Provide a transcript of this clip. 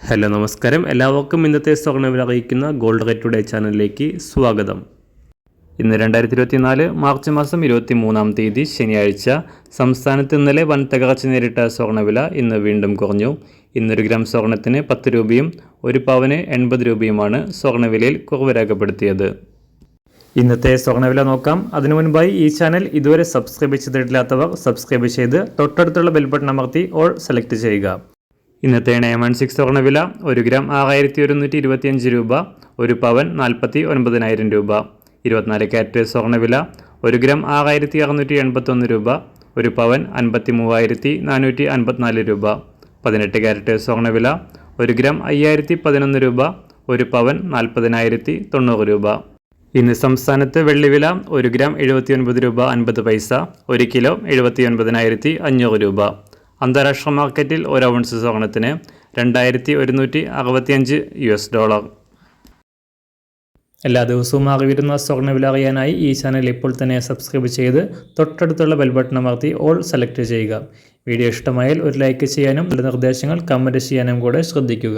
Hello നമസ്കാരം, എല്ലാവർക്കും ഇന്നത്തെ സ്വർണ്ണവില അറിയിക്കുന്ന ഗോൾഡ് റേറ്റ് ടുഡേ ചാനലിലേക്ക് സ്വാഗതം. ഇന്ന് 2024 മാർച്ച് മാസം 23-ാം തീയതി ശനിയാഴ്ച. സംസ്ഥാനത്ത് ഇന്നലെ വൻ തകർച്ച നേരിട്ട സ്വർണ്ണവില ഇന്ന് വീണ്ടും കുറഞ്ഞു. ഇന്നൊരു ഗ്രാം സ്വർണ്ണത്തിന് 10 രൂപയും ഒരു പവന് 80 രൂപയുമാണ് സ്വർണ്ണവിലയിൽ കുറവ് രേഖപ്പെടുത്തിയത്. ഇന്നത്തെ സ്വർണ്ണവില നോക്കാം. അതിനു മുൻപായി ഈ ചാനൽ ഇതുവരെ സബ്സ്ക്രൈബ് ചെയ്തിട്ടില്ലാത്തവർ സബ്സ്ക്രൈബ് ചെയ്ത് തൊട്ടടുത്തുള്ള ബെൽ ബട്ടൺ അമർത്തി ഓൾ സെലക്ട് ചെയ്യുക. ഇന്നത്തെ 916 സ്വർണ്ണവില 1 ഗ്രാം 6125 രൂപ, ഒരു പവൻ 49,000 രൂപ. 24 ക്യാരറ്റ് സ്വർണ്ണവില 1 ഗ്രാം 6681 രൂപ, ഒരു പവൻ 53,454 രൂപ. 18 ക്യാരറ്റ് സ്വർണ്ണവില 1 ഗ്രാം 5011 രൂപ, ഒരു പവൻ 40,090 രൂപ. ഇന്ന് സംസ്ഥാനത്ത് വെള്ളിവില 1 ഗ്രാം 79 രൂപ 50 പൈസ, 1 കിലോ 79,500 രൂപ. അന്താരാഷ്ട്ര മാർക്കറ്റിൽ ഒരു ഔൺസ് സ്വർണ്ണത്തിന് $2,165. എല്ലാ ദിവസവും അറിവിരുന്ന സ്വർണ്ണവില അറിയാനായി ഈ ചാനൽ ഇപ്പോൾ തന്നെ സബ്സ്ക്രൈബ് ചെയ്ത് തൊട്ടടുത്തുള്ള ബെൽ ബട്ടൺ അമർത്തി ഓൾ സെലക്ട് ചെയ്യുക. വീഡിയോ ഇഷ്ടമായാൽ ഒരു ലൈക്ക് ചെയ്യാനും നല്ല നിർദ്ദേശങ്ങൾ കമൻറ്റ് ചെയ്യാനും കൂടെ ശ്രദ്ധിക്കുക.